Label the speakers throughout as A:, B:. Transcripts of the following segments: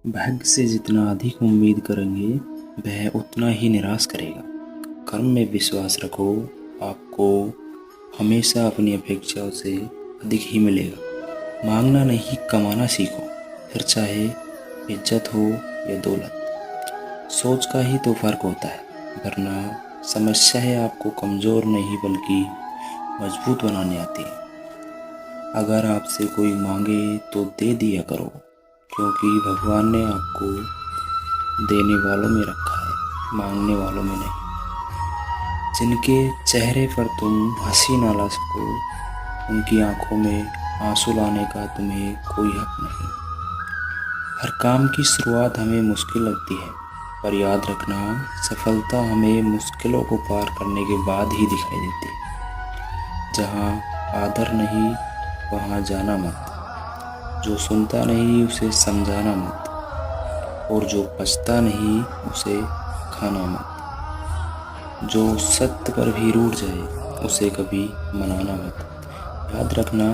A: भाग्य से जितना अधिक उम्मीद करेंगे वह उतना ही निराश करेगा। कर्म में विश्वास रखो, आपको हमेशा अपनी अपेक्षाओं से अधिक ही मिलेगा। मांगना नहीं, कमाना सीखो, फिर चाहे इज्जत हो या दौलत। सोच का ही तो फर्क होता है, वरना समस्या है आपको कमज़ोर नहीं बल्कि मजबूत बनाने आती है। अगर आपसे कोई मांगे तो दे दिया करो, क्योंकि भगवान ने आपको देने वालों में रखा है, मांगने वालों में नहीं। जिनके चेहरे पर तुम हंसी ना ला सको, उनकी आंखों में आंसू लाने का तुम्हें कोई हक नहीं। हर काम की शुरुआत हमें मुश्किल लगती है, पर याद रखना, सफलता हमें मुश्किलों को पार करने के बाद ही दिखाई देती है। जहाँ आदर नहीं वहाँ जाना मत, जो सुनता नहीं उसे समझाना मत, और जो पछता नहीं उसे खाना मत। जो सत्य पर भी रूठ जाए उसे कभी मनाना मत। याद रखना,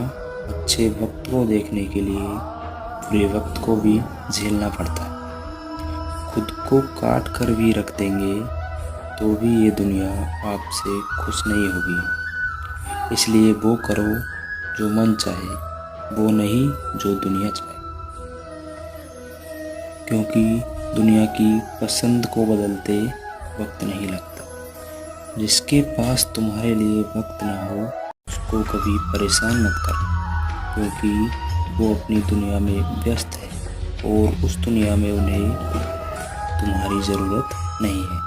A: अच्छे वक्त को देखने के लिए बुरे वक्त को भी झेलना पड़ता है। खुद को काट कर भी रख देंगे तो भी ये दुनिया आपसे खुश नहीं होगी। इसलिए वो करो जो मन चाहे, वो नहीं जो दुनिया चाहे, क्योंकि दुनिया की पसंद को बदलते वक्त नहीं लगता। जिसके पास तुम्हारे लिए वक्त ना हो उसको कभी परेशान मत करना, क्योंकि वो अपनी दुनिया में व्यस्त है और उस दुनिया में उन्हें तुम्हारी ज़रूरत नहीं है।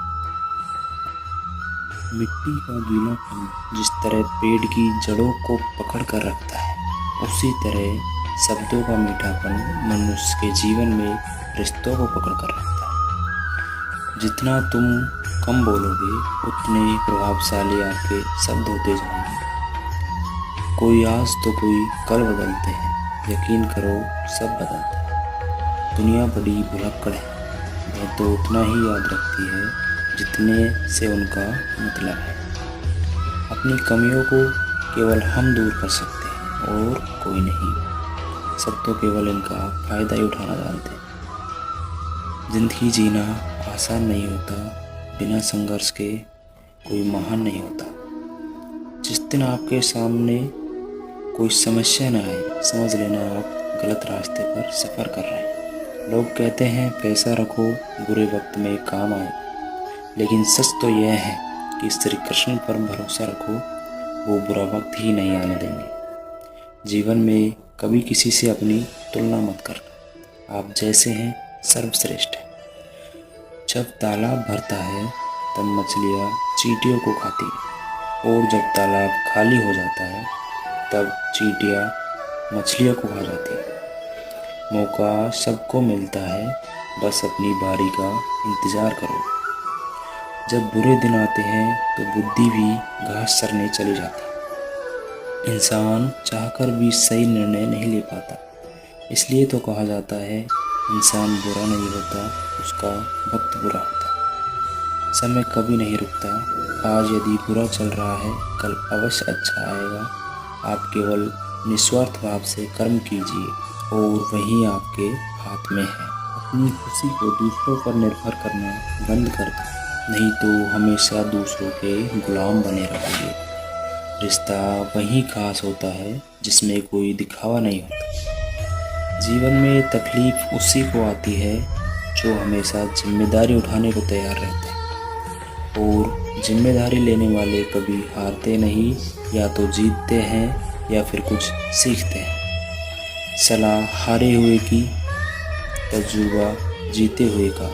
A: मिट्टी का गीलापन जिस तरह पेड़ की जड़ों को पकड़ कर रखता है, उसी तरह शब्दों का मीठापन मनुष्य के जीवन में रिश्तों को पकड़ कर रखता है। जितना तुम कम बोलोगे उतने प्रभावशाली आपके शब्द होते जाएंगे। कोई आज तो कोई कल बदलते हैं, यकीन करो सब बदलते हैं। दुनिया बड़ी भुलक्कड़ है, वह तो उतना ही याद रखती है जितने से उनका मतलब है। अपनी कमियों को केवल हम दूर कर सकते हैं और कोई नहीं। सब तो केवल इनका फ़ायदा ही उठाना जानते हैं। जिंदगी जीना आसान नहीं होता, बिना संघर्ष के कोई महान नहीं होता। जिस दिन आपके सामने कोई समस्या न आए, समझ लेना आप गलत रास्ते पर सफ़र कर रहे हैं। लोग कहते हैं पैसा रखो बुरे वक्त में काम आए, लेकिन सच तो यह है कि श्री कृष्ण पर भरोसा रखो, वो बुरा वक्त ही नहीं आने देंगे। जीवन में कभी किसी से अपनी तुलना मत करना, आप जैसे हैं सर्वश्रेष्ठ हैं। जब तालाब भरता है तब मछलियाँ चींटियों को खाती हैं, और जब तालाब खाली हो जाता है तब चींटियाँ मछलियों को खा जाती हैं। मौका सबको मिलता है, बस अपनी बारी का इंतज़ार करो। जब बुरे दिन आते हैं तो बुद्धि भी घास चरने चली जाती है। इंसान चाहकर भी सही निर्णय नहीं ले पाता, इसलिए तो कहा जाता है इंसान बुरा नहीं होता, उसका वक्त बुरा होता है। समय कभी नहीं रुकता, आज यदि बुरा चल रहा है कल अवश्य अच्छा आएगा। आप केवल निस्वार्थ भाव से कर्म कीजिए और वही आपके हाथ में है। अपनी खुशी को दूसरों पर निर्भर करना बंद कर दो, नहीं तो हमेशा दूसरों के गुलाम बने रहोगे। रिश्ता वही खास होता है जिसमें कोई दिखावा नहीं होता। जीवन में तकलीफ उसी को आती है जो हमेशा जिम्मेदारी उठाने को तैयार रहता है, और जिम्मेदारी लेने वाले कभी हारते नहीं, या तो जीतते हैं या फिर कुछ सीखते हैं। सलाह हारे हुए की, तजुर्बा जीते हुए का,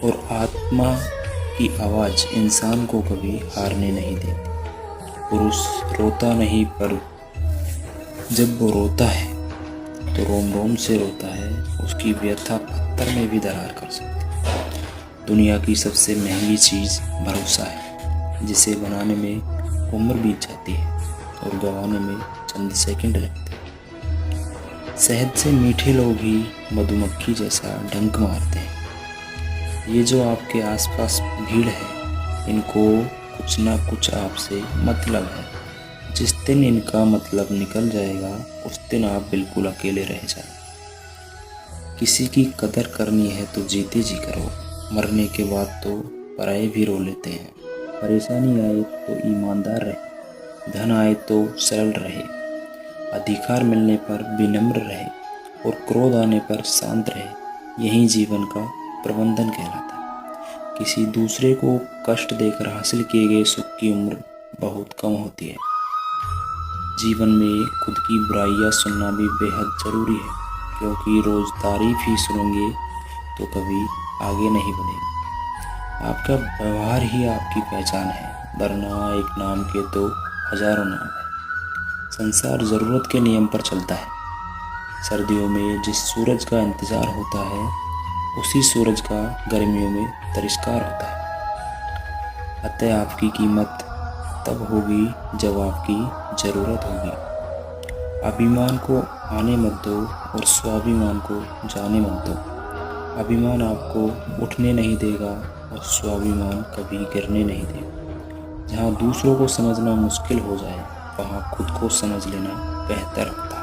A: और आत्मा की आवाज़ इंसान को कभी हारने नहीं देती। पुरुष रोता नहीं, पर जब वो रोता है तो रोम रोम से रोता है, उसकी व्यथा पत्थर में भी दरार कर सकती है। दुनिया की सबसे महंगी चीज़ भरोसा है, जिसे बनाने में उम्र बीत जाती है और गंवाने में चंद सेकंड लगते हैं। शहद से मीठे लोग ही मधुमक्खी जैसा डंक मारते हैं। ये जो आपके आसपास भीड़ है, इनको कुछ ना कुछ आपसे मतलब है। जिस दिन इनका मतलब निकल जाएगा उस दिन आप बिल्कुल अकेले रह जाएं। किसी की कदर करनी है तो जीते जी करो, मरने के बाद तो पराये भी रो लेते हैं। परेशानी आए तो ईमानदार रहे, धन आए तो सरल रहे, अधिकार मिलने पर विनम्र रहे और क्रोध आने पर शांत रहे। यही जीवन का प्रबंधन कहलाता है। किसी दूसरे को कष्ट देकर हासिल किए गए सुख की उम्र बहुत कम होती है। जीवन में खुद की बुराइयां सुनना भी बेहद ज़रूरी है, क्योंकि रोज़ तारीफ ही सुनेंगे तो कभी आगे नहीं बढ़ेंगे। आपका व्यवहार ही आपकी पहचान है, वरना एक नाम के तो हजारों नाम है। संसार ज़रूरत के नियम पर चलता है। सर्दियों में जिस सूरज का इंतज़ार होता है, उसी सूरज का गर्मियों में तिरस्कार होता है। अतः आपकी कीमत तब होगी जब आपकी ज़रूरत होगी। अभिमान को आने मत दो और स्वाभिमान को जाने मत दो। अभिमान आपको उठने नहीं देगा और स्वाभिमान कभी गिरने नहीं देगा। जहाँ दूसरों को समझना मुश्किल हो जाए, वहाँ खुद को समझ लेना बेहतर होता है।